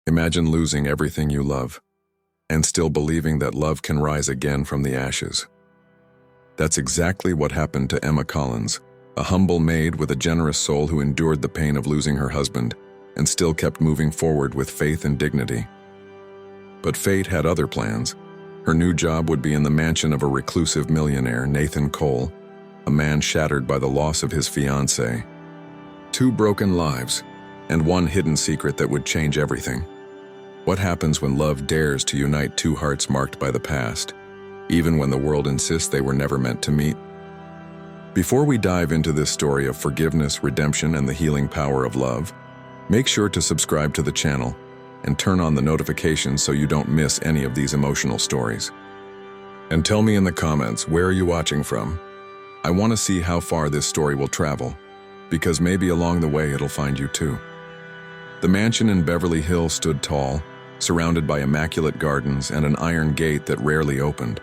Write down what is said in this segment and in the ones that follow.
Imagine losing everything you love, and still believing that love can rise again from the ashes. That's exactly what happened to Emma Collins, a humble maid with a generous soul who endured the pain of losing her husband and still kept moving forward with faith and dignity. But fate had other plans. Her new job would be in the mansion of a reclusive millionaire, Nathan Cole, a man shattered by the loss of his fiancée. 2 broken lives, and one hidden secret that would change everything. What happens when love dares to unite 2 hearts marked by the past, even when the world insists they were never meant to meet? Before we dive into this story of forgiveness, redemption, and the healing power of love, make sure to subscribe to the channel and turn on the notifications so you don't miss any of these emotional stories. And tell me in the comments, where are you watching from? I want to see how far this story will travel, because maybe along the way it'll find you too. The mansion in Beverly Hills stood tall, surrounded by immaculate gardens and an iron gate that rarely opened.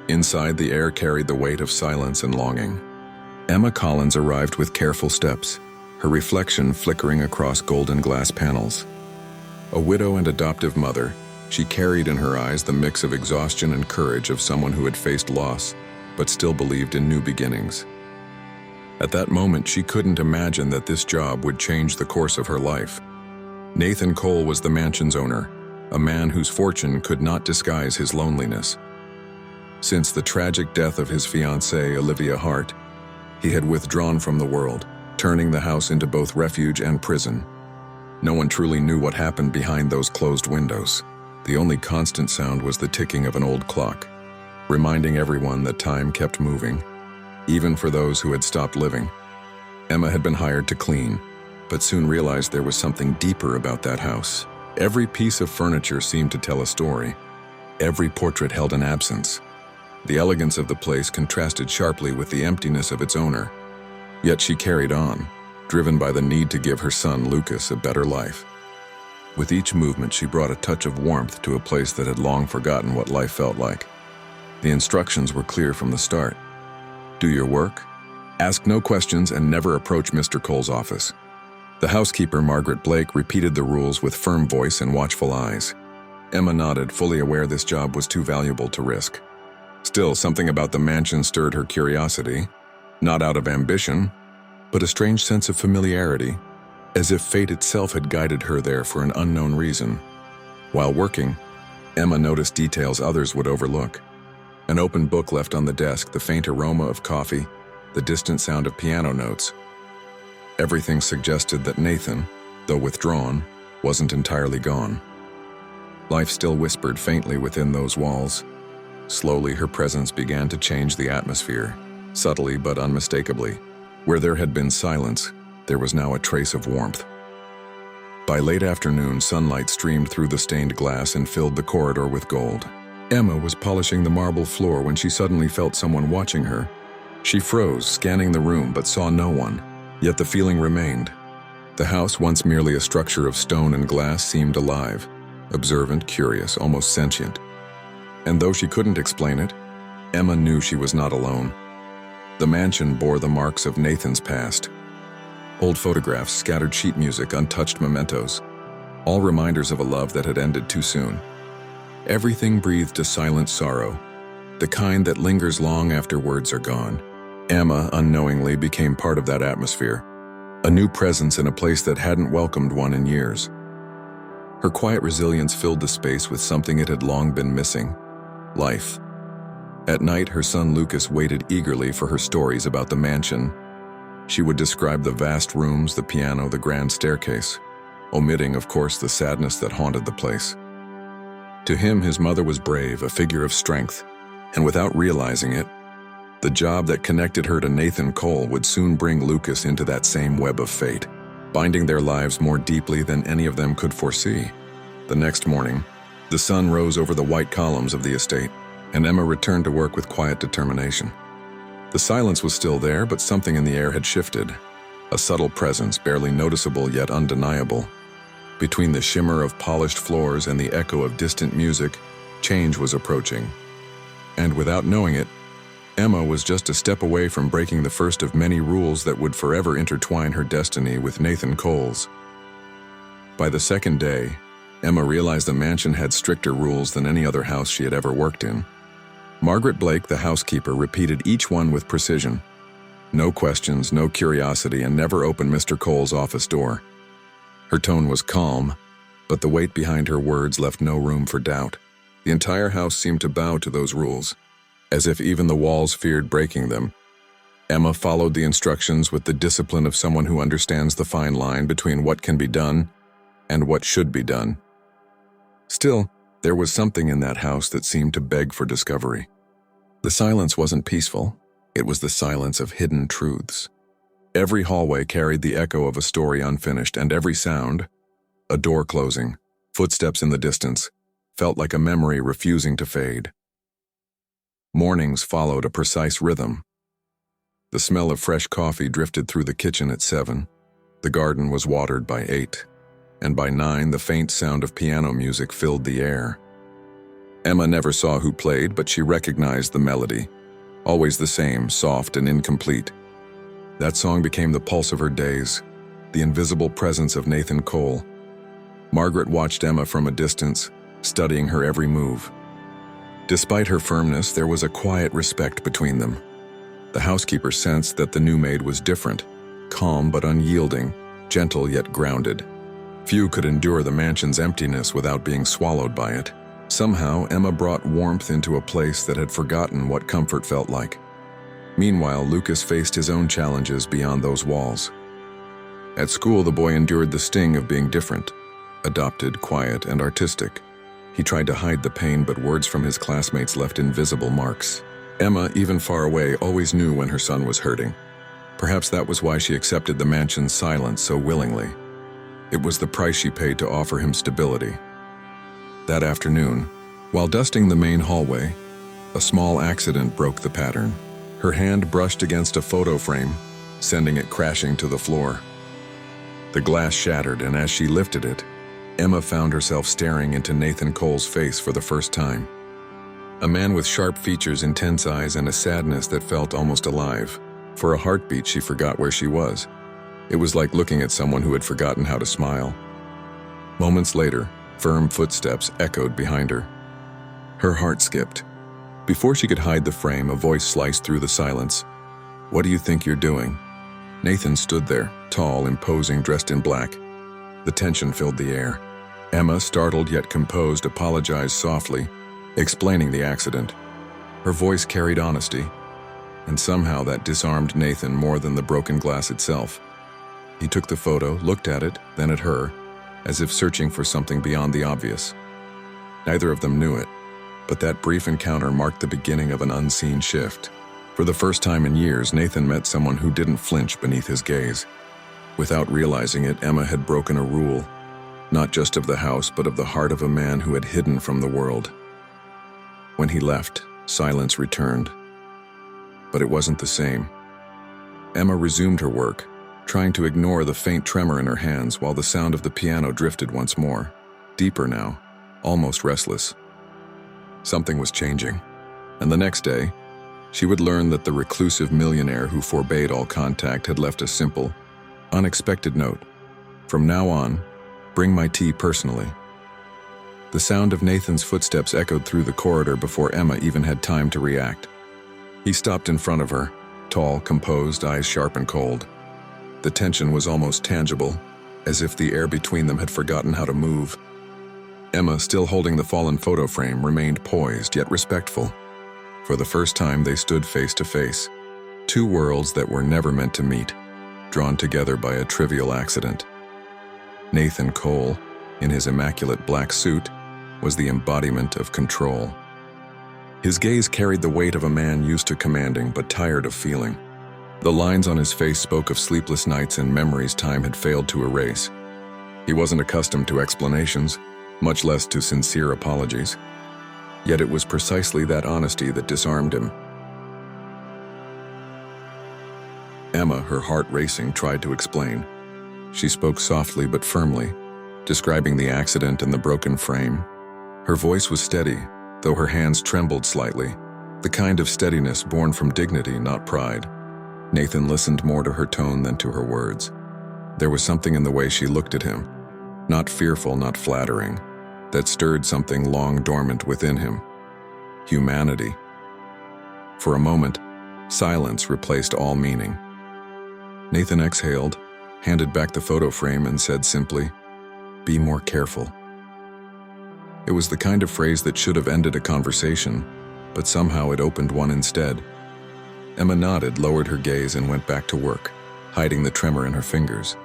Inside, the air carried the weight of silence and longing. Emma Collins arrived with careful steps, her reflection flickering across golden glass panels. A widow and adoptive mother, she carried in her eyes the mix of exhaustion and courage of someone who had faced loss, but still believed in new beginnings. At that moment, she couldn't imagine that this job would change the course of her life. Nathan Cole was the mansion's owner, a man whose fortune could not disguise his loneliness. Since the tragic death of his fiancée, Olivia Hart, he had withdrawn from the world, turning the house into both refuge and prison. No one truly knew what happened behind those closed windows. The only constant sound was the ticking of an old clock, reminding everyone that time kept moving, even for those who had stopped living. Emma had been hired to clean, but soon realized there was something deeper about that house. Every piece of furniture seemed to tell a story. Every portrait held an absence. The elegance of the place contrasted sharply with the emptiness of its owner. Yet she carried on, driven by the need to give her son Lucas a better life. With each movement, she brought a touch of warmth to a place that had long forgotten what life felt like. The instructions were clear from the start. Do your work, ask no questions, and never approach Mr. Cole's office. The housekeeper, Margaret Blake, repeated the rules with firm voice and watchful eyes. Emma nodded, fully aware this job was too valuable to risk. Still, something about the mansion stirred her curiosity, not out of ambition, but a strange sense of familiarity, as if fate itself had guided her there for an unknown reason. While working, Emma noticed details others would overlook. An open book left on the desk, the faint aroma of coffee, the distant sound of piano notes. Everything suggested that Nathan, though withdrawn, wasn't entirely gone. Life still whispered faintly within those walls. Slowly, her presence began to change the atmosphere, subtly but unmistakably. Where there had been silence, there was now a trace of warmth. By late afternoon, sunlight streamed through the stained glass and filled the corridor with gold. Emma was polishing the marble floor when she suddenly felt someone watching her. She froze, scanning the room, but saw no one, yet the feeling remained. The house, once merely a structure of stone and glass, seemed alive, observant, curious, almost sentient. And though she couldn't explain it, Emma knew she was not alone. The mansion bore the marks of Nathan's past. Old photographs, scattered sheet music, untouched mementos, all reminders of a love that had ended too soon. Everything breathed a silent sorrow, the kind that lingers long after words are gone. Emma, unknowingly, became part of that atmosphere, a new presence in a place that hadn't welcomed one in years. Her quiet resilience filled the space with something it had long been missing: life. At night, her son Lucas waited eagerly for her stories about the mansion. She would describe the vast rooms, the piano, the grand staircase, omitting, of course, the sadness that haunted the place. To him, his mother was brave, a figure of strength, and without realizing it, the job that connected her to Nathan Cole would soon bring Lucas into that same web of fate, binding their lives more deeply than any of them could foresee. The next morning, the sun rose over the white columns of the estate, and Emma returned to work with quiet determination. The silence was still there, but something in the air had shifted, a subtle presence, barely noticeable yet undeniable. Between the shimmer of polished floors and the echo of distant music, change was approaching. And without knowing it, Emma was just a step away from breaking the first of many rules that would forever intertwine her destiny with Nathan Cole's. By the second day, Emma realized the mansion had stricter rules than any other house she had ever worked in. Margaret Blake, the housekeeper, repeated each one with precision. No questions, no curiosity, and never opened Mr. Cole's office door. Her tone was calm, but the weight behind her words left no room for doubt. The entire house seemed to bow to those rules, as if even the walls feared breaking them. Emma followed the instructions with the discipline of someone who understands the fine line between what can be done and what should be done. Still, there was something in that house that seemed to beg for discovery. The silence wasn't peaceful. It was the silence of hidden truths. Every hallway carried the echo of a story unfinished, and every sound, a door closing, footsteps in the distance, felt like a memory refusing to fade. Mornings followed a precise rhythm. The smell of fresh coffee drifted through the kitchen at 7. The garden was watered by 8. And by 9, the faint sound of piano music filled the air. Emma never saw who played, but she recognized the melody. Always the same, soft and incomplete. That song became the pulse of her days, the invisible presence of Nathan Cole. Margaret watched Emma from a distance, studying her every move. Despite her firmness, there was a quiet respect between them. The housekeeper sensed that the new maid was different, calm but unyielding, gentle yet grounded. Few could endure the mansion's emptiness without being swallowed by it. Somehow, Emma brought warmth into a place that had forgotten what comfort felt like. Meanwhile, Lucas faced his own challenges beyond those walls. At school, the boy endured the sting of being different, adopted, quiet, and artistic. He tried to hide the pain, but words from his classmates left invisible marks. Emma, even far away, always knew when her son was hurting. Perhaps that was why she accepted the mansion's silence so willingly. It was the price she paid to offer him stability. That afternoon, while dusting the main hallway, a small accident broke the pattern. Her hand brushed against a photo frame, sending it crashing to the floor. The glass shattered, and as she lifted it, Emma found herself staring into Nathan Cole's face for the first time. A man with sharp features, intense eyes, and a sadness that felt almost alive. For a heartbeat, she forgot where she was. It was like looking at someone who had forgotten how to smile. Moments later, firm footsteps echoed behind her. Her heart skipped. Before she could hide the frame, a voice sliced through the silence. "What do you think you're doing?" Nathan stood there, tall, imposing, dressed in black. The tension filled the air. Emma, startled yet composed, apologized softly, explaining the accident. Her voice carried honesty, and somehow that disarmed Nathan more than the broken glass itself. He took the photo, looked at it, then at her, as if searching for something beyond the obvious. Neither of them knew it, but that brief encounter marked the beginning of an unseen shift. For the first time in years, Nathan met someone who didn't flinch beneath his gaze. Without realizing it, Emma had broken a rule, not just of the house, but of the heart of a man who had hidden from the world. When he left, silence returned. But it wasn't the same. Emma resumed her work, trying to ignore the faint tremor in her hands while the sound of the piano drifted once more, deeper now, almost restless. Something was changing, and the next day, she would learn that the reclusive millionaire who forbade all contact had left a simple, unexpected note. "From now on, bring my tea personally." The sound of Nathan's footsteps echoed through the corridor before Emma even had time to react. He stopped in front of her, tall, composed, eyes sharp and cold. The tension was almost tangible, as if the air between them had forgotten how to move. Emma, still holding the fallen photo frame, remained poised yet respectful. For the first time, they stood face to face. Two worlds that were never meant to meet, drawn together by a trivial accident. Nathan Cole, in his immaculate black suit, was the embodiment of control. His gaze carried the weight of a man used to commanding but tired of feeling. The lines on his face spoke of sleepless nights and memories time had failed to erase. He wasn't accustomed to explanations, much less to sincere apologies. Yet it was precisely that honesty that disarmed him. Emma, her heart racing, tried to explain. She spoke softly but firmly, describing the accident and the broken frame. Her voice was steady, though her hands trembled slightly, the kind of steadiness born from dignity, not pride. Nathan listened more to her tone than to her words. There was something in the way she looked at him, not fearful, not flattering, that stirred something long dormant within him: humanity. For a moment, silence replaced all meaning. Nathan exhaled, handed back the photo frame, and said simply, "Be more careful." It was the kind of phrase that should have ended a conversation, but somehow it opened one instead. Emma nodded, lowered her gaze, and went back to work, hiding the tremor in her fingers.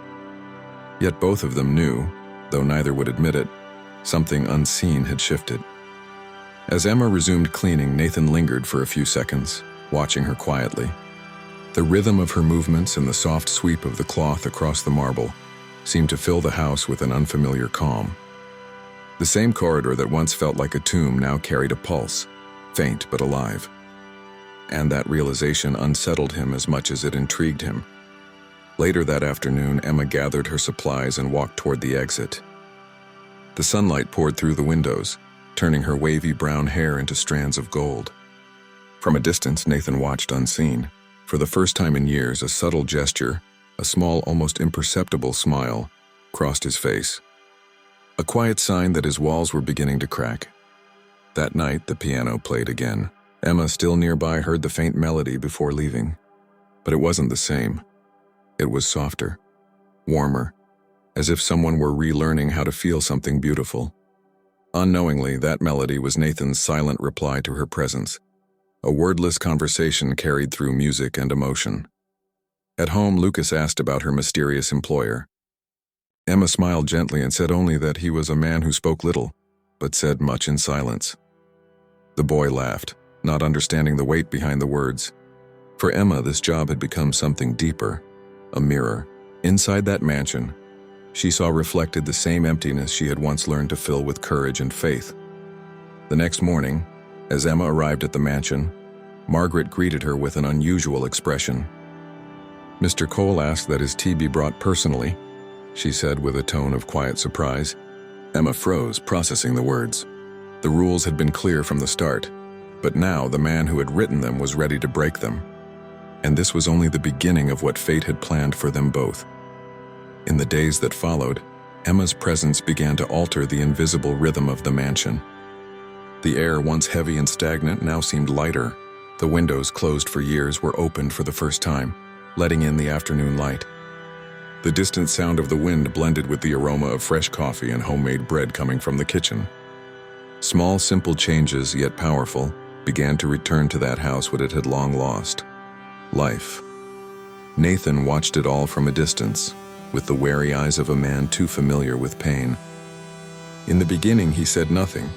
Yet both of them knew, though neither would admit it, something unseen had shifted. As Emma resumed cleaning, Nathan lingered for a few seconds, watching her quietly. The rhythm of her movements and the soft sweep of the cloth across the marble seemed to fill the house with an unfamiliar calm. The same corridor that once felt like a tomb now carried a pulse, faint but alive. And that realization unsettled him as much as it intrigued him. Later that afternoon, Emma gathered her supplies and walked toward the exit. The sunlight poured through the windows, turning her wavy brown hair into strands of gold. From a distance, Nathan watched unseen. For the first time in years, a subtle gesture, a small, almost imperceptible smile, crossed his face. A quiet sign that his walls were beginning to crack. That night, the piano played again. Emma, still nearby, heard the faint melody before leaving. But it wasn't the same. It was softer, warmer, as if someone were relearning how to feel something beautiful. Unknowingly, that melody was Nathan's silent reply to her presence. A wordless conversation carried through music and emotion. At home, Lucas asked about her mysterious employer. Emma smiled gently and said only that he was a man who spoke little, but said much in silence. The boy laughed, not understanding the weight behind the words. For Emma, this job had become something deeper, a mirror. Inside that mansion, she saw reflected the same emptiness she had once learned to fill with courage and faith. The next morning, as Emma arrived at the mansion, Margaret greeted her with an unusual expression. "Mr. Cole asked that his tea be brought personally," she said with a tone of quiet surprise. Emma froze, processing the words. The rules had been clear from the start, but now the man who had written them was ready to break them. And this was only the beginning of what fate had planned for them both. In the days that followed, Emma's presence began to alter the invisible rhythm of the mansion. The air, once heavy and stagnant, now seemed lighter. The windows, closed for years, were opened for the first time, letting in the afternoon light. The distant sound of the wind blended with the aroma of fresh coffee and homemade bread coming from the kitchen. Small, simple changes, yet powerful, began to return to that house what it had long lost: life. Nathan watched it all from a distance, with the wary eyes of a man too familiar with pain. In the beginning, he said nothing.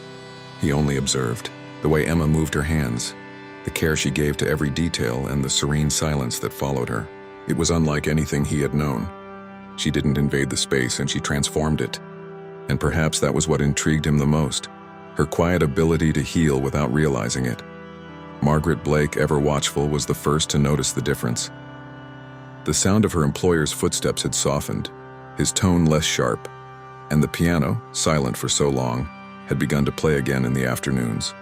He only observed the way Emma moved her hands, the care she gave to every detail, and the serene silence that followed her. It was unlike anything he had known. She didn't invade the space, and she transformed it. And perhaps that was what intrigued him the most, her quiet ability to heal without realizing it. Margaret Blake, ever watchful, was the first to notice the difference. The sound of her employer's footsteps had softened, his tone less sharp, and the piano, silent for so long, had begun to play again in the afternoons.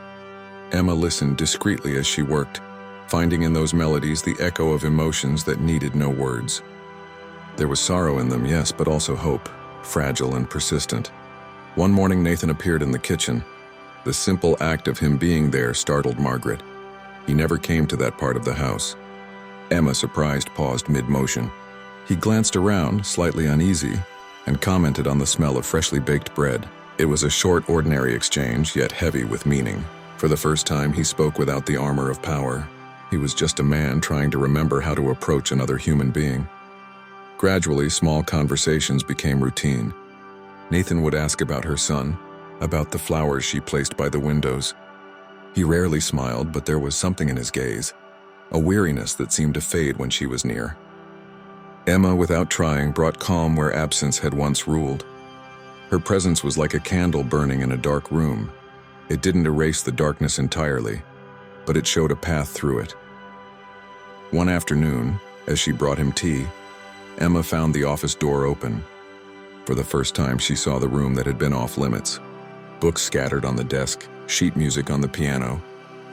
Emma listened discreetly as she worked, finding in those melodies the echo of emotions that needed no words. There was sorrow in them, yes, but also hope, fragile and persistent. One morning, Nathan appeared in the kitchen. The simple act of him being there startled Margaret. He never came to that part of the house. Emma, surprised, paused mid-motion. He glanced around, slightly uneasy, and commented on the smell of freshly baked bread. It was a short, ordinary exchange, yet heavy with meaning. For the first time, he spoke without the armor of power. He was just a man trying to remember how to approach another human being. Gradually, small conversations became routine. Nathan would ask about her son, about the flowers she placed by the windows. He rarely smiled, but there was something in his gaze, a weariness that seemed to fade when she was near. Emma, without trying, brought calm where absence had once ruled. Her presence was like a candle burning in a dark room. It didn't erase the darkness entirely, but it showed a path through it. One afternoon, as she brought him tea, Emma found the office door open. For the first time, she saw the room that had been off limits. Books scattered on the desk, sheet music on the piano,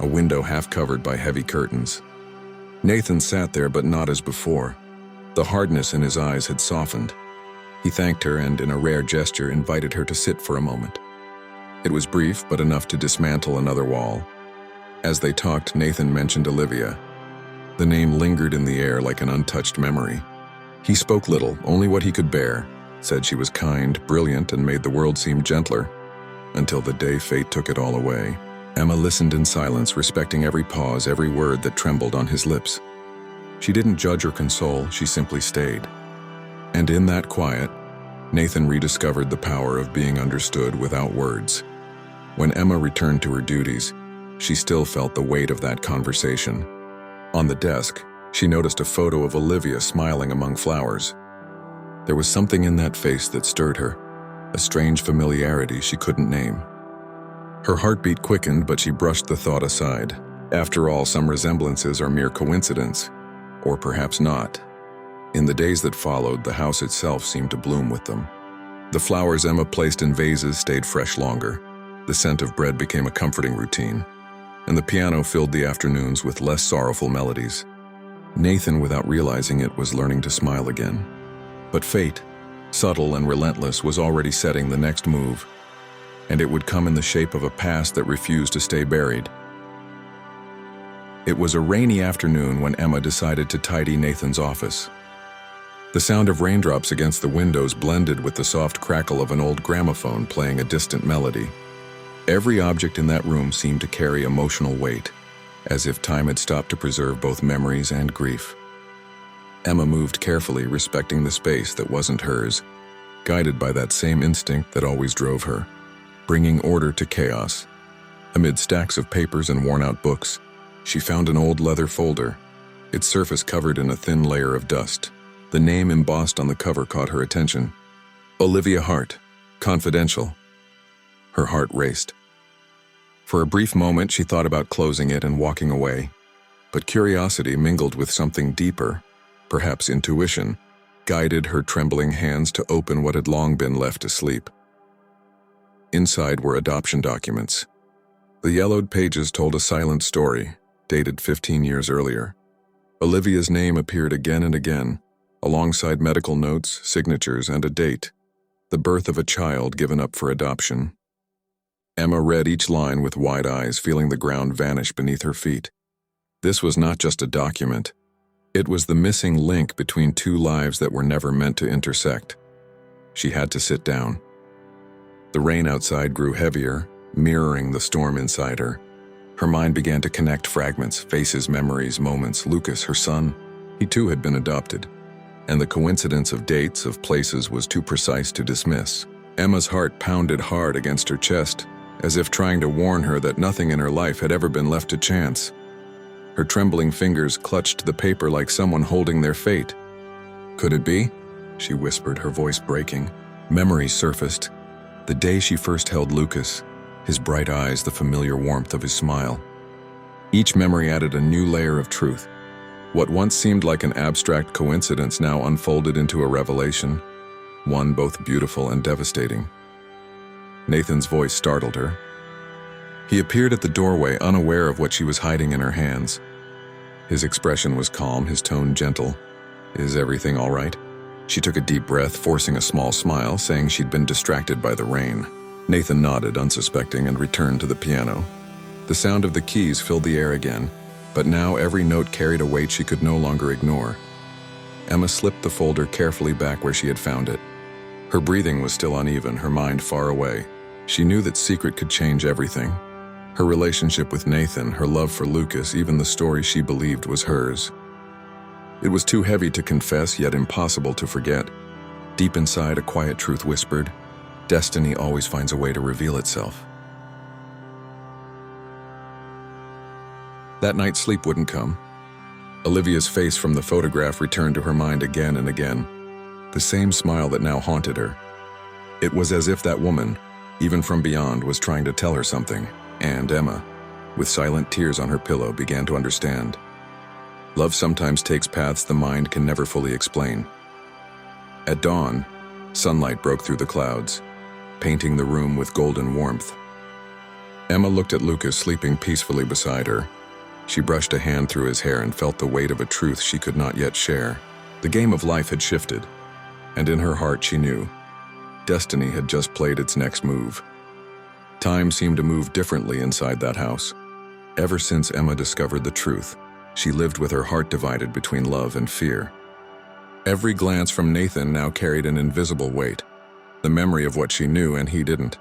a window half covered by heavy curtains. Nathan sat there, but not as before. The hardness in his eyes had softened. He thanked her and, in a rare gesture, invited her to sit for a moment. It was brief, but enough to dismantle another wall. As they talked, Nathan mentioned Olivia. The name lingered in the air like an untouched memory. He spoke little, only what he could bear, said she was kind, brilliant, and made the world seem gentler, until the day fate took it all away. Emma listened in silence, respecting every pause, every word that trembled on his lips. She didn't judge or console, she simply stayed. And in that quiet, Nathan rediscovered the power of being understood without words. When Emma returned to her duties, she still felt the weight of that conversation. On the desk, she noticed a photo of Olivia smiling among flowers. There was something in that face that stirred her, a strange familiarity she couldn't name. Her heartbeat quickened, but she brushed the thought aside. After all, some resemblances are mere coincidence, or perhaps not. In the days that followed, the house itself seemed to bloom with them. The flowers Emma placed in vases stayed fresh longer. The scent of bread became a comforting routine, and the piano filled the afternoons with less sorrowful melodies. Nathan, without realizing it, was learning to smile again. But fate, subtle and relentless, was already setting the next move, and it would come in the shape of a past that refused to stay buried. It was a rainy afternoon when Emma decided to tidy Nathan's office. The sound of raindrops against the windows blended with the soft crackle of an old gramophone playing a distant melody. Every object in that room seemed to carry emotional weight, as if time had stopped to preserve both memories and grief. Emma moved carefully, respecting the space that wasn't hers, guided by that same instinct that always drove her, bringing order to chaos. Amid stacks of papers and worn-out books, she found an old leather folder, its surface covered in a thin layer of dust. The name embossed on the cover caught her attention. Olivia Hart, confidential. Her heart raced. For a brief moment, she thought about closing it and walking away, but curiosity mingled with something deeper, perhaps intuition, guided her trembling hands to open what had long been left asleep. Inside were adoption documents. The yellowed pages told a silent story, dated 15 years earlier. Olivia's name appeared again and again, alongside medical notes, signatures, and a date, the birth of a child given up for adoption. Emma read each line with wide eyes, feeling the ground vanish beneath her feet. This was not just a document. It was the missing link between two lives that were never meant to intersect. She had to sit down. The rain outside grew heavier, mirroring the storm inside her. Her mind began to connect fragments, faces, memories, moments. Lucas, her son, he too had been adopted. And the coincidence of dates, of places, was too precise to dismiss. Emma's heart pounded hard against her chest, as if trying to warn her that nothing in her life had ever been left to chance. Her trembling fingers clutched the paper like someone holding their fate. Could it be? She whispered, her voice breaking. Memories surfaced. The day she first held Lucas, his bright eyes, the familiar warmth of his smile. Each memory added a new layer of truth. What once seemed like an abstract coincidence now unfolded into a revelation, one both beautiful and devastating. Nathan's voice startled her. He appeared at the doorway, unaware of what she was hiding in her hands. His expression was calm, his tone gentle. "Is everything all right?" She took a deep breath, forcing a small smile, saying she'd been distracted by the rain. Nathan nodded, unsuspecting, and returned to the piano. The sound of the keys filled the air again, but now every note carried a weight she could no longer ignore. Emma slipped the folder carefully back where she had found it. Her breathing was still uneven, her mind far away. She knew that secret could change everything. Her relationship with Nathan, her love for Lucas, even the story she believed was hers. It was too heavy to confess, yet impossible to forget. Deep inside, a quiet truth whispered, "Destiny always finds a way to reveal itself." That night, sleep wouldn't come. Olivia's face from the photograph returned to her mind again and again, the same smile that now haunted her. It was as if that woman, even from beyond, was trying to tell her something, and Emma, with silent tears on her pillow, began to understand. Love sometimes takes paths the mind can never fully explain. At dawn, sunlight broke through the clouds, painting the room with golden warmth. Emma looked at Lucas sleeping peacefully beside her. She brushed a hand through his hair and felt the weight of a truth she could not yet share. The game of life had shifted, and in her heart she knew. Destiny had just played its next move. Time seemed to move differently inside that house. Ever since Emma discovered the truth, she lived with her heart divided between love and fear. Every glance from Nathan now carried an invisible weight, the memory of what she knew and he didn't.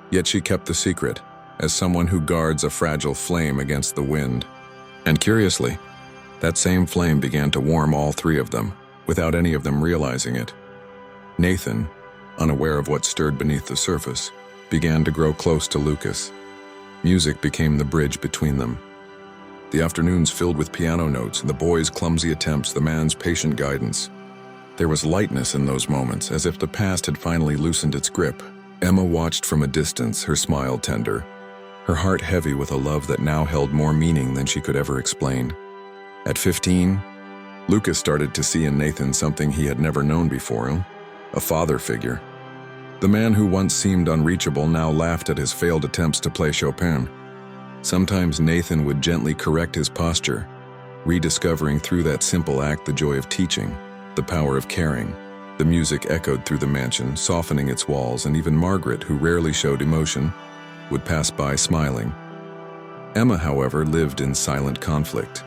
Yet she kept the secret, as someone who guards a fragile flame against the wind. And curiously, that same flame began to warm all three of them, without any of them realizing it. Nathan, unaware of what stirred beneath the surface, began to grow close to Lucas. Music became the bridge between them. The afternoons filled with piano notes, the boy's clumsy attempts, the man's patient guidance. There was lightness in those moments, as if the past had finally loosened its grip. Emma watched from a distance, her smile tender, her heart heavy with a love that now held more meaning than she could ever explain. At 15, Lucas started to see in Nathan something he had never known before, a father figure. The man who once seemed unreachable now laughed at his failed attempts to play Chopin. Sometimes Nathan would gently correct his posture, rediscovering through that simple act the joy of teaching, the power of caring. The music echoed through the mansion, softening its walls, and even Margaret, who rarely showed emotion, would pass by smiling. Emma, however, lived in silent conflict.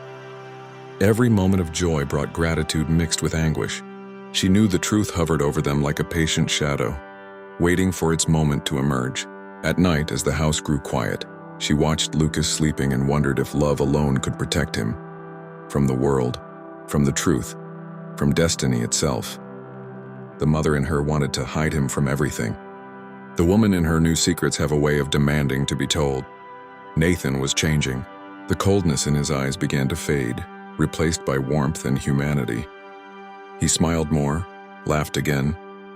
Every moment of joy brought gratitude mixed with anguish. She knew the truth hovered over them like a patient shadow, waiting for its moment to emerge. At night, as the house grew quiet, she watched Lucas sleeping and wondered if love alone could protect him. From the world, from the truth, from destiny itself. The mother in her wanted to hide him from everything. The woman in her knew secrets have a way of demanding to be told. Nathan was changing. The coldness in his eyes began to fade, replaced by warmth and humanity. He smiled more, laughed again,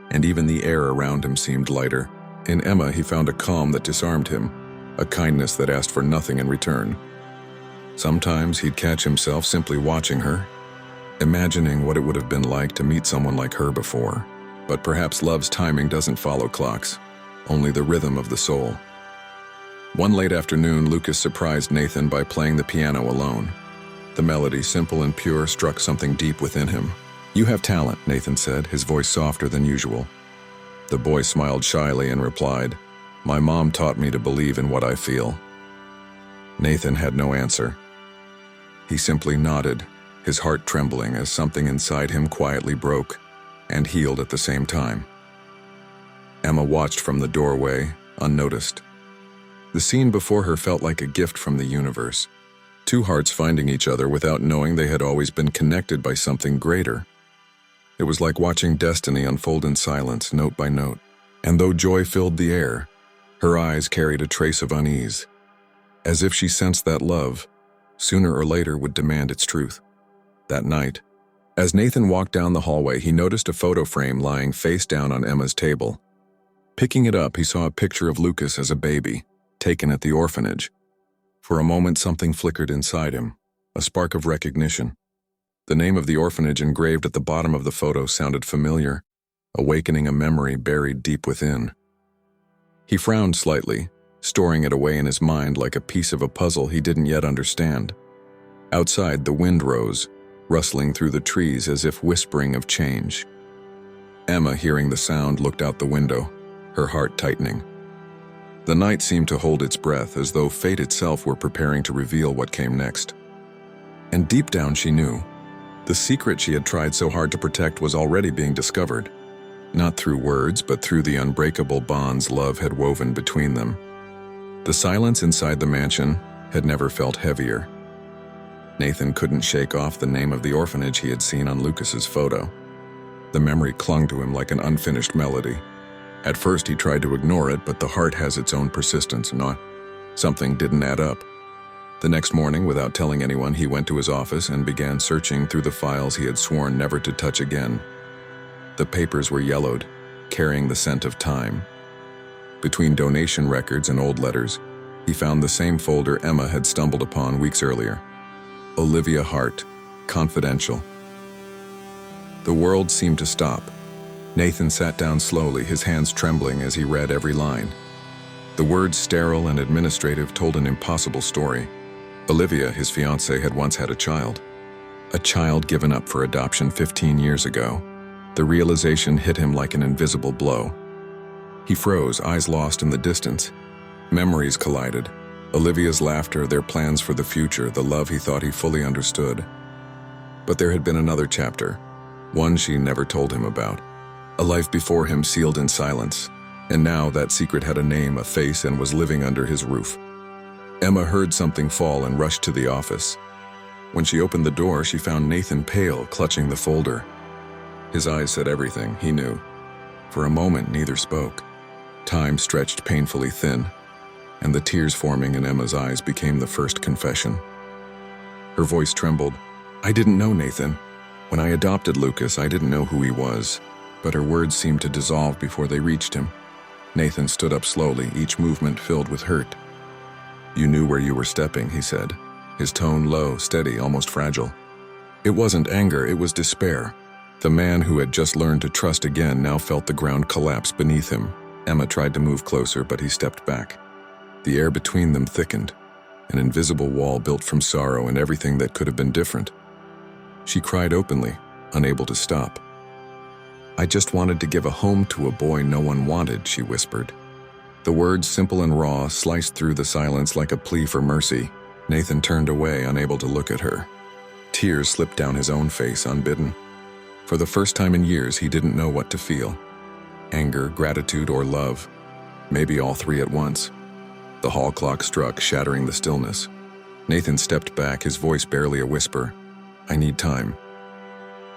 and even the air around him seemed lighter. In Emma, he found a calm that disarmed him, a kindness that asked for nothing in return. Sometimes he'd catch himself simply watching her, imagining what it would have been like to meet someone like her before. But perhaps love's timing doesn't follow clocks, only the rhythm of the soul. One late afternoon, Lucas surprised Nathan by playing the piano alone. The melody, simple and pure, struck something deep within him. "You have talent," Nathan said, his voice softer than usual. The boy smiled shyly and replied, "My mom taught me to believe in what I feel." Nathan had no answer. He simply nodded, his heart trembling as something inside him quietly broke and healed at the same time. Emma watched from the doorway, unnoticed. The scene before her felt like a gift from the universe. Two hearts finding each other without knowing they had always been connected by something greater. It was like watching destiny unfold in silence, note by note. And though joy filled the air, her eyes carried a trace of unease, as if she sensed that love, sooner or later, would demand its truth. That night, as Nathan walked down the hallway, he noticed a photo frame lying face down on Emma's table. Picking it up, he saw a picture of Lucas as a baby, taken at the orphanage. For a moment, something flickered inside him, a spark of recognition. The name of the orphanage engraved at the bottom of the photo sounded familiar, awakening a memory buried deep within. He frowned slightly, storing it away in his mind like a piece of a puzzle he didn't yet understand. Outside, the wind rose, rustling through the trees as if whispering of change. Emma, hearing the sound, looked out the window, her heart tightening. The night seemed to hold its breath, as though fate itself were preparing to reveal what came next. And deep down she knew, the secret she had tried so hard to protect was already being discovered, not through words, but through the unbreakable bonds love had woven between them. The silence inside the mansion had never felt heavier. Nathan couldn't shake off the name of the orphanage he had seen on Lucas's photo. The memory clung to him like an unfinished melody. At first he tried to ignore it, but the heart has its own persistence, something didn't add up. The next morning, without telling anyone, he went to his office and began searching through the files he had sworn never to touch again. The papers were yellowed, carrying the scent of time. Between donation records and old letters, he found the same folder Emma had stumbled upon weeks earlier. Olivia Hart, confidential. The world seemed to stop. Nathan sat down slowly, his hands trembling as he read every line. The words sterile and administrative told an impossible story. Olivia, his fiancée, had once had a child given up for adoption 15 years ago. The realization hit him like an invisible blow. He froze, eyes lost in the distance. Memories collided. Olivia's laughter, their plans for the future, the love he thought he fully understood. But there had been another chapter, one she never told him about. A life before him sealed in silence. And now that secret had a name, a face, and was living under his roof. Emma heard something fall and rushed to the office. When she opened the door, she found Nathan pale, clutching the folder. His eyes said everything, he knew. For a moment, neither spoke. Time stretched painfully thin, and the tears forming in Emma's eyes became the first confession. Her voice trembled. "I didn't know Nathan. When I adopted Lucas, I didn't know who he was." But her words seemed to dissolve before they reached him. Nathan stood up slowly, each movement filled with hurt. "You knew where you were stepping," he said, his tone low, steady, almost fragile. It wasn't anger, it was despair. The man who had just learned to trust again now felt the ground collapse beneath him. Emma tried to move closer, but he stepped back. The air between them thickened, an invisible wall built from sorrow and everything that could have been different. She cried openly, unable to stop. "I just wanted to give a home to a boy no one wanted," she whispered. The words, simple and raw, sliced through the silence like a plea for mercy. Nathan turned away, unable to look at her. Tears slipped down his own face, unbidden. For the first time in years, he didn't know what to feel. Anger, gratitude, or love. Maybe all three at once. The hall clock struck, shattering the stillness. Nathan stepped back, his voice barely a whisper. "I need time."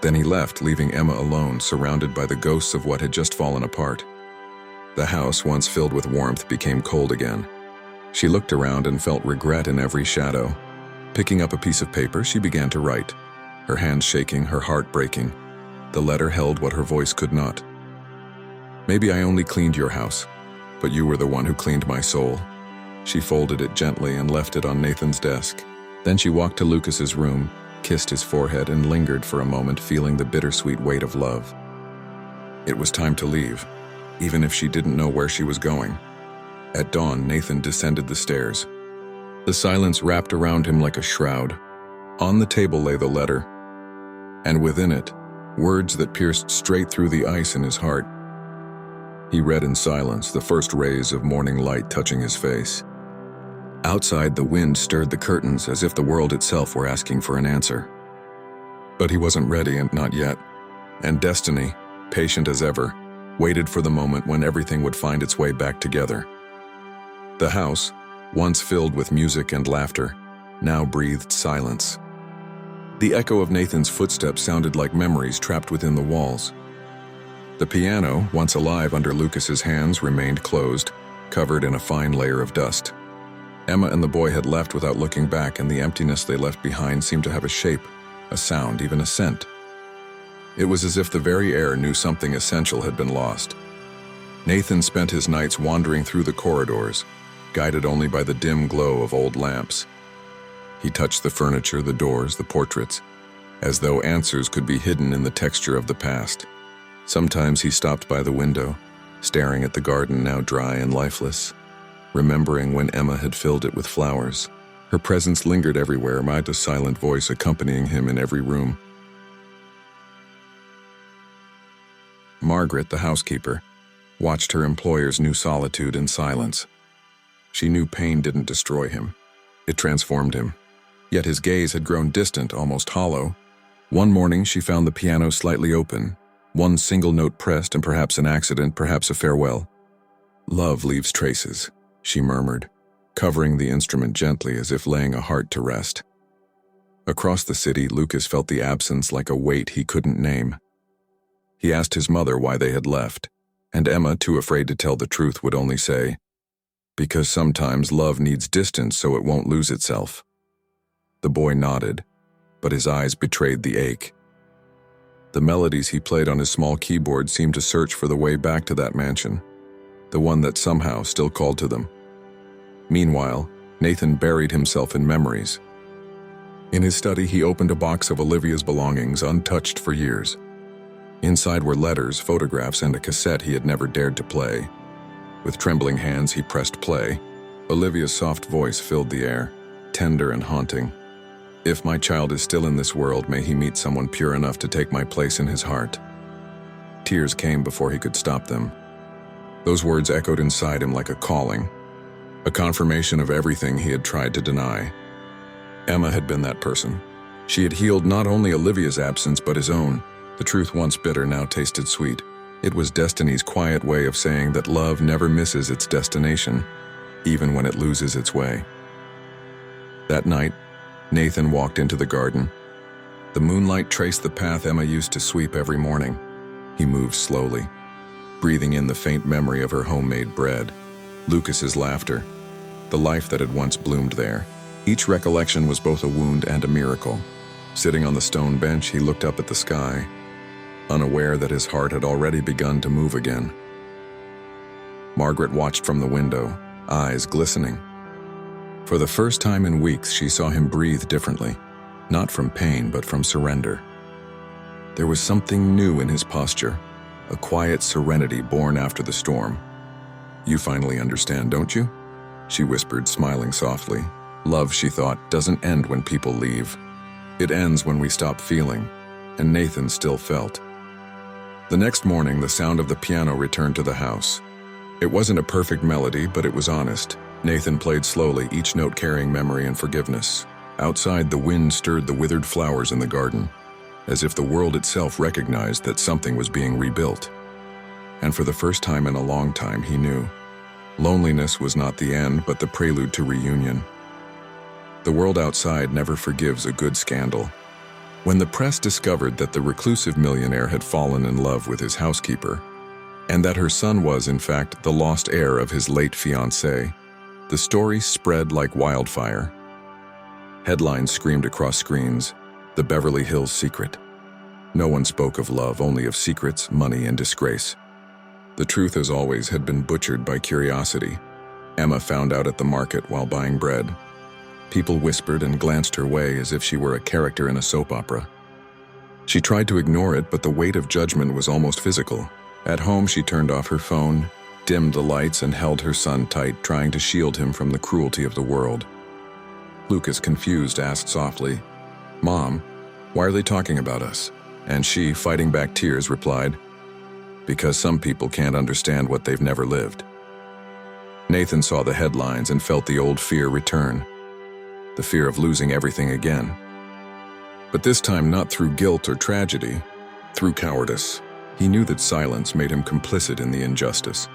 Then he left, leaving Emma alone, surrounded by the ghosts of what had just fallen apart. The house, once filled with warmth, became cold again. She looked around and felt regret in every shadow. Picking up a piece of paper, she began to write, her hands shaking, her heart breaking. The letter held what her voice could not. "Maybe I only cleaned your house, but you were the one who cleaned my soul." She folded it gently and left it on Nathan's desk. Then she walked to Lucas's room, kissed his forehead, and lingered for a moment, feeling the bittersweet weight of love. It was time to leave, even if she didn't know where she was going. At dawn, Nathan descended the stairs. The silence wrapped around him like a shroud. On the table lay the letter, and within it, words that pierced straight through the ice in his heart. He read in silence, the first rays of morning light touching his face. Outside, the wind stirred the curtains as if the world itself were asking for an answer. But he wasn't ready, and not yet. And destiny, patient as ever, waited for the moment when everything would find its way back together. The house, once filled with music and laughter, now breathed silence. The echo of Nathan's footsteps sounded like memories trapped within the walls. The piano, once alive under Lucas's hands, remained closed, covered in a fine layer of dust. Emma and the boy had left without looking back, and the emptiness they left behind seemed to have a shape, a sound, even a scent. It was as if the very air knew something essential had been lost. Nathan spent his nights wandering through the corridors, guided only by the dim glow of old lamps. He touched the furniture, the doors, the portraits, as though answers could be hidden in the texture of the past. Sometimes he stopped by the window, staring at the garden now dry and lifeless, remembering when Emma had filled it with flowers. Her presence lingered everywhere, Maida's silent voice accompanying him in every room. Margaret, the housekeeper, watched her employer's new solitude in silence. She knew pain didn't destroy him. It transformed him. Yet his gaze had grown distant, almost hollow. One morning she found the piano slightly open, one single note pressed, and perhaps an accident, perhaps a farewell. "Love leaves traces," she murmured, covering the instrument gently as if laying a heart to rest. Across the city, Lucas felt the absence like a weight he couldn't name. He asked his mother why they had left, and Emma, too afraid to tell the truth, would only say, "Because sometimes love needs distance so it won't lose itself." The boy nodded, but his eyes betrayed the ache. The melodies he played on his small keyboard seemed to search for the way back to that mansion, the one that somehow still called to them. Meanwhile, Nathan buried himself in memories. In his study, he opened a box of Olivia's belongings, untouched for years. Inside were letters, photographs, and a cassette he had never dared to play. With trembling hands, he pressed play. Olivia's soft voice filled the air, tender and haunting. "If my child is still in this world, may he meet someone pure enough to take my place in his heart." Tears came before he could stop them. Those words echoed inside him like a calling a confirmation of everything he had tried to deny. Emma had been that person. She had healed not only Olivia's absence but his own. The truth once bitter now tasted sweet. It was destiny's quiet way of saying that love never misses its destination, even when it loses its way. That night, Nathan walked into the garden. The moonlight traced the path Emma used to sweep every morning. He moved slowly, breathing in the faint memory of her homemade bread, Lucas's laughter, the life that had once bloomed there. Each recollection was both a wound and a miracle. Sitting on the stone bench, he looked up at the sky, unaware that his heart had already begun to move again. Margaret watched from the window, eyes glistening. For the first time in weeks, she saw him breathe differently, not from pain but from surrender. There was something new in his posture, a quiet serenity born after the storm. "You finally understand, don't you?" she whispered, smiling softly. Love, she thought, doesn't end when people leave. It ends when we stop feeling, and Nathan still felt. The next morning, the sound of the piano returned to the house. It wasn't a perfect melody, but it was honest. Nathan played slowly, each note carrying memory and forgiveness. Outside, the wind stirred the withered flowers in the garden, as if the world itself recognized that something was being rebuilt. And for the first time in a long time, he knew. Loneliness was not the end, but the prelude to reunion. The world outside never forgives a good scandal. When the press discovered that the reclusive millionaire had fallen in love with his housekeeper, and that her son was, in fact, the lost heir of his late fiancée, the story spread like wildfire. Headlines screamed across screens, "The Beverly Hills Secret." No one spoke of love, only of secrets, money, and disgrace. The truth, as always, had been butchered by curiosity. Emma found out at the market while buying bread. People whispered and glanced her way as if she were a character in a soap opera. She tried to ignore it, but the weight of judgment was almost physical. At home, she turned off her phone, dimmed the lights, and held her son tight, trying to shield him from the cruelty of the world. Lucas, confused, asked softly, "Mom, why are they talking about us?" And she, fighting back tears, replied, "Because some people can't understand what they've never lived." Nathan saw the headlines and felt the old fear return, the fear of losing everything again. But this time not through guilt or tragedy, through cowardice. He knew that silence made him complicit in the injustice.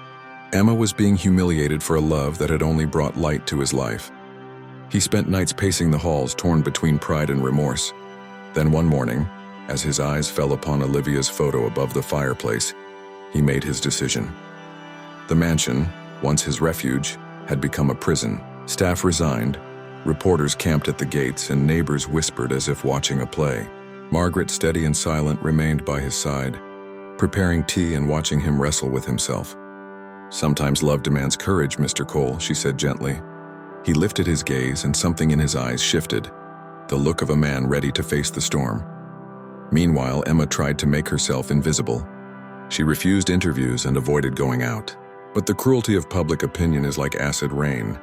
Emma was being humiliated for a love that had only brought light to his life. He spent nights pacing the halls, torn between pride and remorse. Then one morning, as his eyes fell upon Olivia's photo above the fireplace, he made his decision. The mansion, once his refuge, had become a prison. Staff resigned, reporters camped at the gates, and neighbors whispered as if watching a play. Margaret, steady and silent, remained by his side, preparing tea and watching him wrestle with himself. "Sometimes love demands courage, Mr. Cole," she said gently. He lifted his gaze, and something in his eyes shifted, the look of a man ready to face the storm. Meanwhile, Emma tried to make herself invisible. She refused interviews and avoided going out. But the cruelty of public opinion is like acid rain.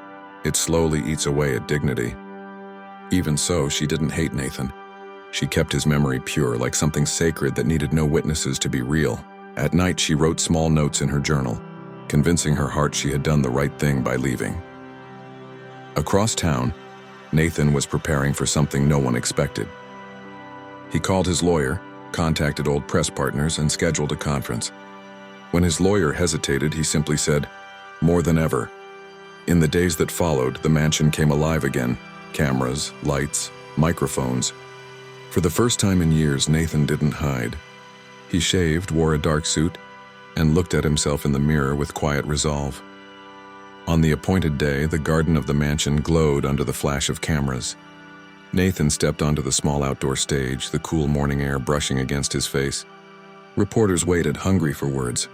It slowly eats away at dignity. Even so, she didn't hate Nathan. She kept his memory pure, like something sacred that needed no witnesses to be real. At night, she wrote small notes in her journal, convincing her heart she had done the right thing by leaving. Across town, Nathan was preparing for something no one expected. He called his lawyer, contacted old press partners, and scheduled a conference. When his lawyer hesitated, he simply said, "More than ever." In the days that followed, the mansion came alive again. Cameras, lights, microphones. For the first time in years, Nathan didn't hide. He shaved, wore a dark suit, and looked at himself in the mirror with quiet resolve. On the appointed day, the garden of the mansion glowed under the flash of cameras. Nathan stepped onto the small outdoor stage, the cool morning air brushing against his face. Reporters waited, hungry for words.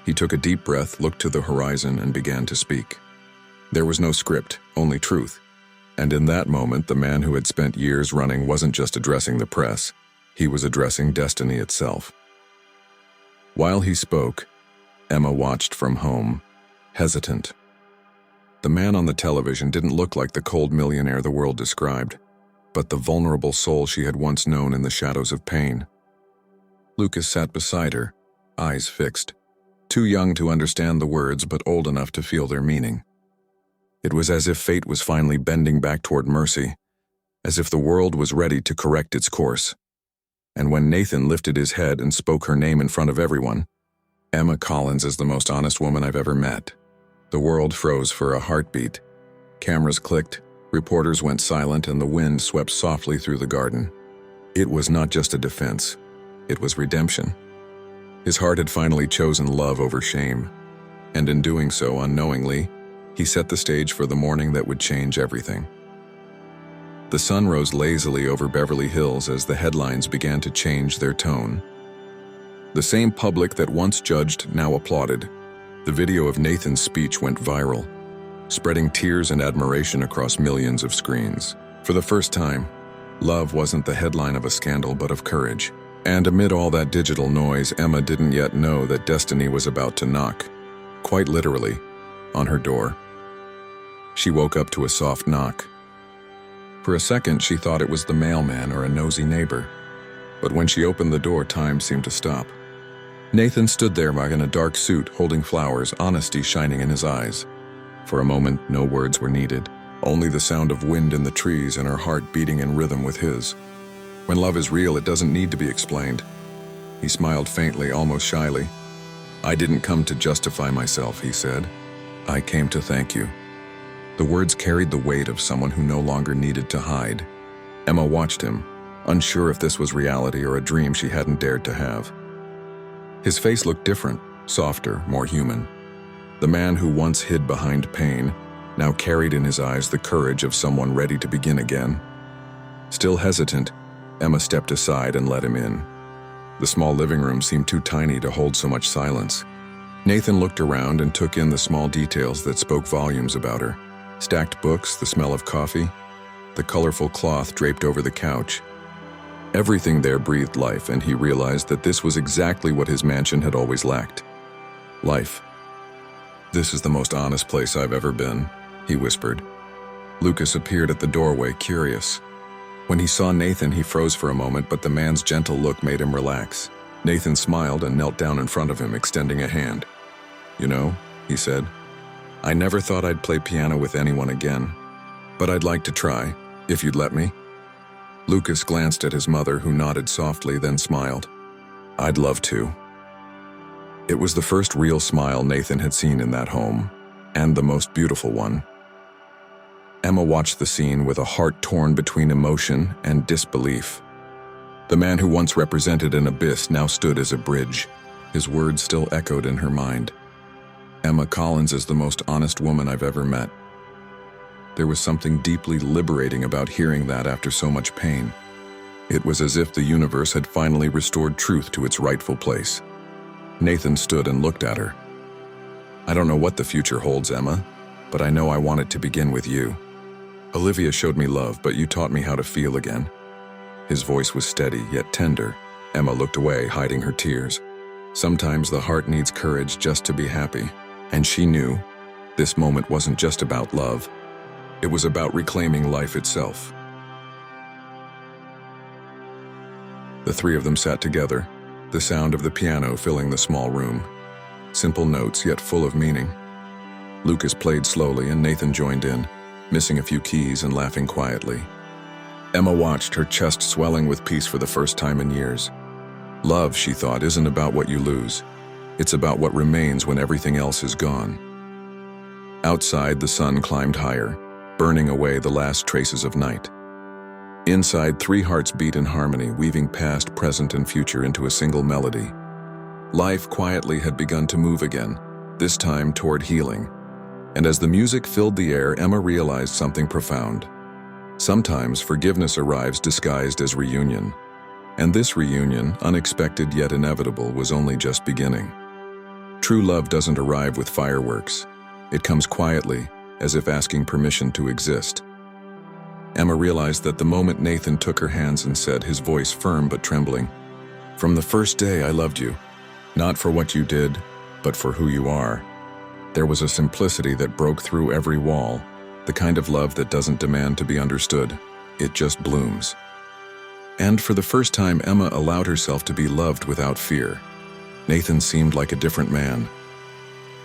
He took a deep breath, looked to the horizon, and began to speak. There was no script, only truth. And in that moment, the man who had spent years running wasn't just addressing the press. He was addressing destiny itself. While he spoke, Emma watched from home, hesitant. The man on the television didn't look like the cold millionaire the world described, but the vulnerable soul she had once known in the shadows of pain. Lucas sat beside her, eyes fixed, too young to understand the words but old enough to feel their meaning. It was as if fate was finally bending back toward mercy, as if the world was ready to correct its course. And when Nathan lifted his head and spoke her name in front of everyone, "Emma Collins is the most honest woman I've ever met," the world froze for a heartbeat. Cameras clicked, reporters went silent, and the wind swept softly through the garden. It was not just a defense, it was redemption. His heart had finally chosen love over shame, and in doing so unknowingly, he set the stage for the morning that would change everything. The sun rose lazily over Beverly Hills as the headlines began to change their tone. The same public that once judged now applauded. The video of Nathan's speech went viral, spreading tears and admiration across millions of screens. For the first time, love wasn't the headline of a scandal but of courage. And amid all that digital noise, Emma didn't yet know that destiny was about to knock, quite literally, on her door. She woke up to a soft knock. For a second, she thought it was the mailman or a nosy neighbor. But when she opened the door, time seemed to stop. Nathan stood there in a dark suit, holding flowers, honesty shining in his eyes. For a moment, no words were needed, only the sound of wind in the trees and her heart beating in rhythm with his. When love is real, it doesn't need to be explained. He smiled faintly, almost shyly. "I didn't come to justify myself," he said. "I came to thank you." The words carried the weight of someone who no longer needed to hide. Emma watched him, unsure if this was reality or a dream she hadn't dared to have. His face looked different, softer, more human. The man who once hid behind pain now carried in his eyes the courage of someone ready to begin again. Still hesitant, Emma stepped aside and let him in. The small living room seemed too tiny to hold so much silence. Nathan looked around and took in the small details that spoke volumes about her. Stacked books, the smell of coffee, the colorful cloth draped over the couch. Everything there breathed life, and he realized that this was exactly what his mansion had always lacked. Life. "This is the most honest place I've ever been," he whispered. Lucas appeared at the doorway, curious. When he saw Nathan, he froze for a moment, but the man's gentle look made him relax. Nathan smiled and knelt down in front of him, extending a hand. "You know," he said, "I never thought I'd play piano with anyone again, but I'd like to try, if you'd let me." Lucas glanced at his mother, who nodded softly, then smiled. "I'd love to." It was the first real smile Nathan had seen in that home, and the most beautiful one. Emma watched the scene with a heart torn between emotion and disbelief. The man who once represented an abyss now stood as a bridge. His words still echoed in her mind. "Emma Collins is the most honest woman I've ever met." There was something deeply liberating about hearing that after so much pain. It was as if the universe had finally restored truth to its rightful place. Nathan stood and looked at her. "I don't know what the future holds, Emma, but I know I want it to begin with you. Olivia showed me love, but you taught me how to feel again." His voice was steady, yet tender. Emma looked away, hiding her tears. Sometimes the heart needs courage just to be happy, and she knew this moment wasn't just about love. It was about reclaiming life itself. The three of them sat together, the sound of the piano filling the small room. Simple notes, yet full of meaning. Lucas played slowly, and Nathan joined in, missing a few keys and laughing quietly. Emma watched, her chest swelling with peace for the first time in years. Love, she thought, isn't about what you lose. It's about what remains when everything else is gone. Outside, the sun climbed higher, burning away the last traces of night. Inside, three hearts beat in harmony, weaving past, present, and future into a single melody. Life quietly had begun to move again, this time toward healing. And as the music filled the air, Emma realized something profound. Sometimes forgiveness arrives disguised as reunion. And this reunion, unexpected yet inevitable, was only just beginning. True love doesn't arrive with fireworks. It comes quietly, as if asking permission to exist. Emma realized that the moment Nathan took her hands and said, his voice firm but trembling, "From the first day I loved you, not for what you did, but for who you are." There was a simplicity that broke through every wall, the kind of love that doesn't demand to be understood. It just blooms. And for the first time, Emma allowed herself to be loved without fear. Nathan seemed like a different man.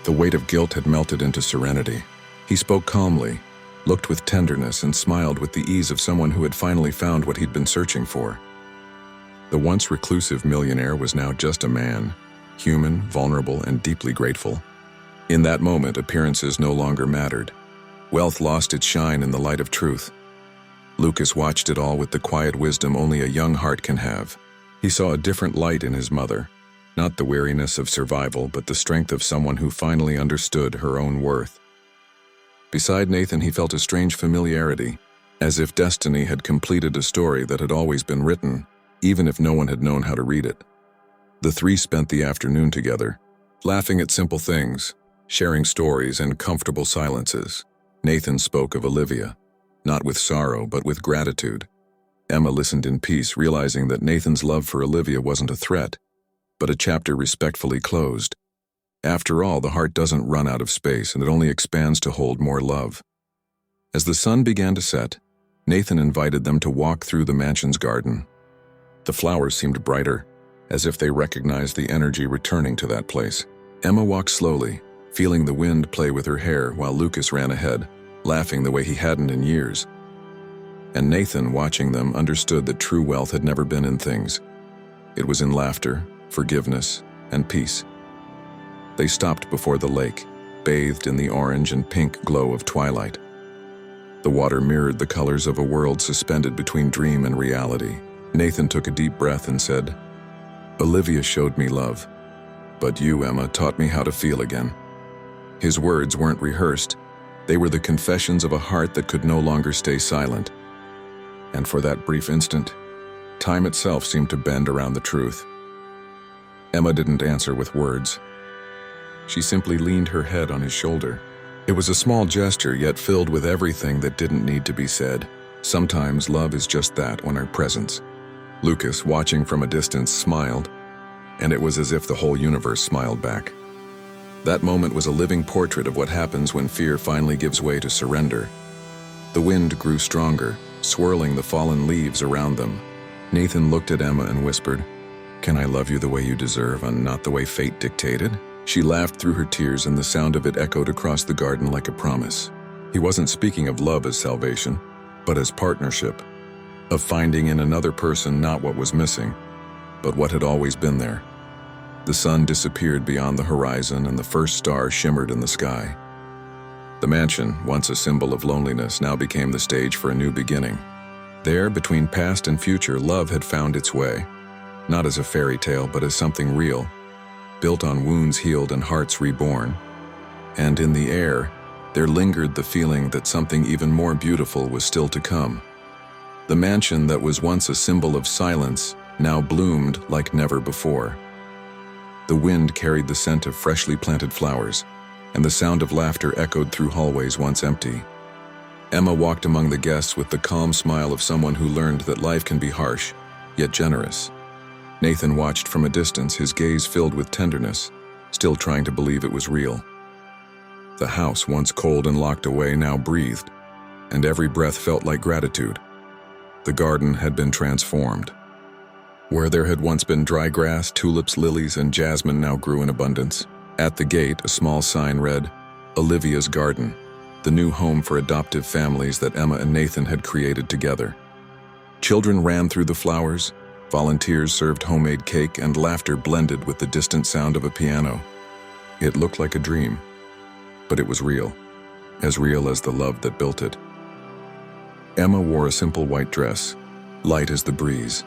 The weight of guilt had melted into serenity. He spoke calmly, looked with tenderness, and smiled with the ease of someone who had finally found what he'd been searching for. The once reclusive millionaire was now just a man, human, vulnerable, and deeply grateful. In that moment, appearances no longer mattered. Wealth lost its shine in the light of truth. Lucas watched it all with the quiet wisdom only a young heart can have. He saw a different light in his mother, not the weariness of survival, but the strength of someone who finally understood her own worth. Beside Nathan, he felt a strange familiarity, as if destiny had completed a story that had always been written, even if no one had known how to read it. The three spent the afternoon together, laughing at simple things, sharing stories and comfortable silences. Nathan spoke of Olivia, not with sorrow but with gratitude. Emma listened in peace, realizing that Nathan's love for Olivia wasn't a threat, but a chapter respectfully closed. After all, the heart doesn't run out of space, and it only expands to hold more love. As the sun began to set, Nathan invited them to walk through the mansion's garden. The flowers seemed brighter, as if they recognized the energy returning to that place. Emma walked slowly, feeling the wind play with her hair, while Lucas ran ahead, laughing the way he hadn't in years. And Nathan, watching them, understood that true wealth had never been in things. It was in laughter, forgiveness, and peace. They stopped before the lake, bathed in the orange and pink glow of twilight. The water mirrored the colors of a world suspended between dream and reality. Nathan took a deep breath and said, "Olivia showed me love, but you, Emma, taught me how to feel again." His words weren't rehearsed. They were the confessions of a heart that could no longer stay silent. And for that brief instant, time itself seemed to bend around the truth. Emma didn't answer with words. She simply leaned her head on his shoulder. It was a small gesture, yet filled with everything that didn't need to be said. Sometimes love is just that, when our presence. Lucas, watching from a distance, smiled, and it was as if the whole universe smiled back. That moment was a living portrait of what happens when fear finally gives way to surrender. The wind grew stronger, swirling the fallen leaves around them. Nathan looked at Emma and whispered, "Can I love you the way you deserve and not the way fate dictated?" She laughed through her tears, and the sound of it echoed across the garden like a promise. He wasn't speaking of love as salvation, but as partnership, of finding in another person not what was missing, but what had always been there. The sun disappeared beyond the horizon, and the first star shimmered in the sky. The mansion, once a symbol of loneliness, now became the stage for a new beginning. There, between past and future, love had found its way, not as a fairy tale, but as something real, built on wounds healed and hearts reborn. And in the air, there lingered the feeling that something even more beautiful was still to come. The mansion that was once a symbol of silence now bloomed like never before. The wind carried the scent of freshly planted flowers, and the sound of laughter echoed through hallways once empty. Emma walked among the guests with the calm smile of someone who learned that life can be harsh, yet generous. Nathan watched from a distance, his gaze filled with tenderness, still trying to believe it was real. The house, once cold and locked away, now breathed, and every breath felt like gratitude. The garden had been transformed. Where there had once been dry grass, tulips, lilies, and jasmine now grew in abundance. At the gate, a small sign read, "Olivia's Garden," the new home for adoptive families that Emma and Nathan had created together. Children ran through the flowers, volunteers served homemade cake, and laughter blended with the distant sound of a piano. It looked like a dream, but it was real as the love that built it. Emma wore a simple white dress, light as the breeze,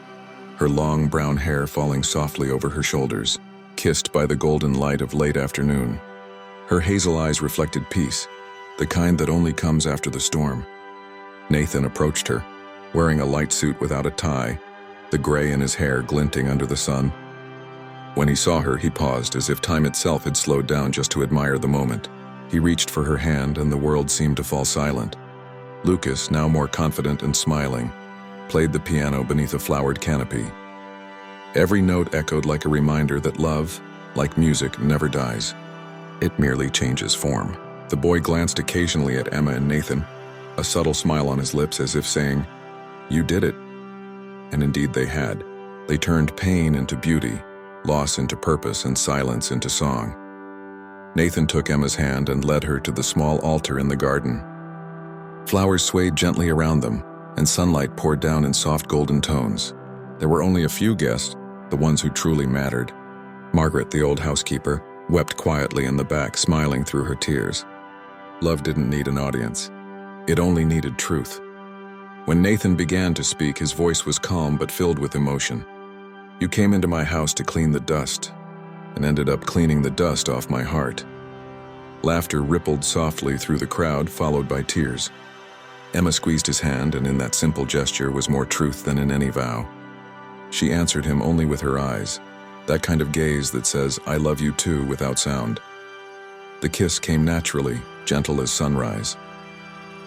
her long brown hair falling softly over her shoulders, kissed by the golden light of late afternoon. Her hazel eyes reflected peace, the kind that only comes after the storm. Nathan approached her, wearing a light suit without a tie, the gray in his hair glinting under the sun. When he saw her, he paused, as if time itself had slowed down just to admire the moment. He reached for her hand, and the world seemed to fall silent. Lucas, now more confident and smiling, played the piano beneath a flowered canopy. Every note echoed like a reminder that love, like music, never dies. It merely changes form. The boy glanced occasionally at Emma and Nathan, a subtle smile on his lips as if saying, "You did it." And indeed they had. They turned pain into beauty, loss into purpose, and silence into song. Nathan took Emma's hand and led her to the small altar in the garden. Flowers swayed gently around them, and sunlight poured down in soft golden tones. There were only a few guests, the ones who truly mattered. Margaret, the old housekeeper, wept quietly in the back, smiling through her tears. Love didn't need an audience. It only needed truth. When Nathan began to speak, his voice was calm but filled with emotion. "You came into my house to clean the dust, and ended up cleaning the dust off my heart." Laughter rippled softly through the crowd, followed by tears. Emma squeezed his hand, and in that simple gesture was more truth than in any vow. She answered him only with her eyes, that kind of gaze that says, "I love you too," without sound. The kiss came naturally, gentle as sunrise.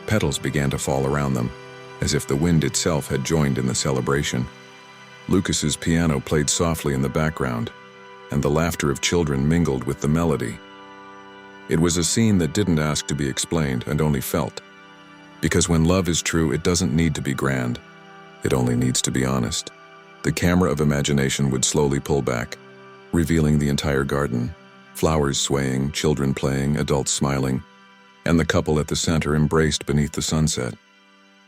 Petals began to fall around them, as if the wind itself had joined in the celebration. Lucas's piano played softly in the background, and the laughter of children mingled with the melody. It was a scene that didn't ask to be explained and only felt. Because when love is true, it doesn't need to be grand. It only needs to be honest. The camera of imagination would slowly pull back, revealing the entire garden. Flowers swaying, children playing, adults smiling, and the couple at the center embraced beneath the sunset.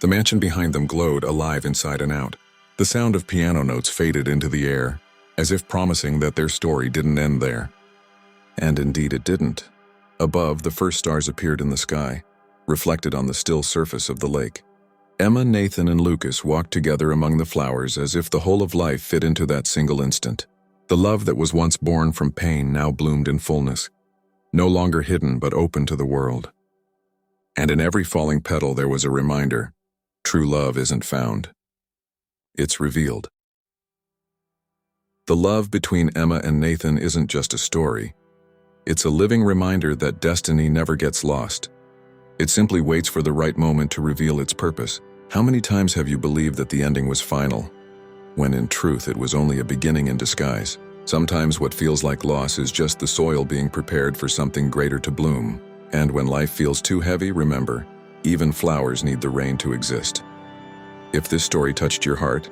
The mansion behind them glowed, alive inside and out. The sound of piano notes faded into the air, as if promising that their story didn't end there. And indeed it didn't. Above, the first stars appeared in the sky, reflected on the still surface of the lake. Emma, Nathan, and Lucas walked together among the flowers as if the whole of life fit into that single instant. The love that was once born from pain now bloomed in fullness, no longer hidden but open to the world. And in every falling petal there was a reminder: true love isn't found. It's revealed. The love between Emma and Nathan isn't just a story. It's a living reminder that destiny never gets lost. It simply waits for the right moment to reveal its purpose. How many times have you believed that the ending was final, when in truth it was only a beginning in disguise? Sometimes what feels like loss is just the soil being prepared for something greater to bloom. And when life feels too heavy, remember, even flowers need the rain to exist. If this story touched your heart,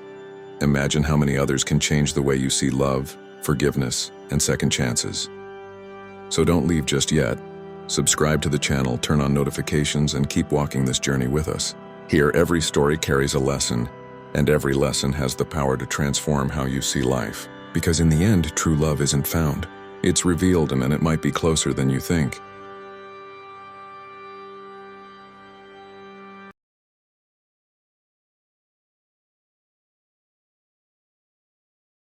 imagine how many others can change the way you see love, forgiveness, and second chances. So don't leave just yet. Subscribe to the channel, turn on notifications, and keep walking this journey with us. Here, every story carries a lesson, and every lesson has the power to transform how you see life. Because in the end, true love isn't found. It's revealed, and it might be closer than you think.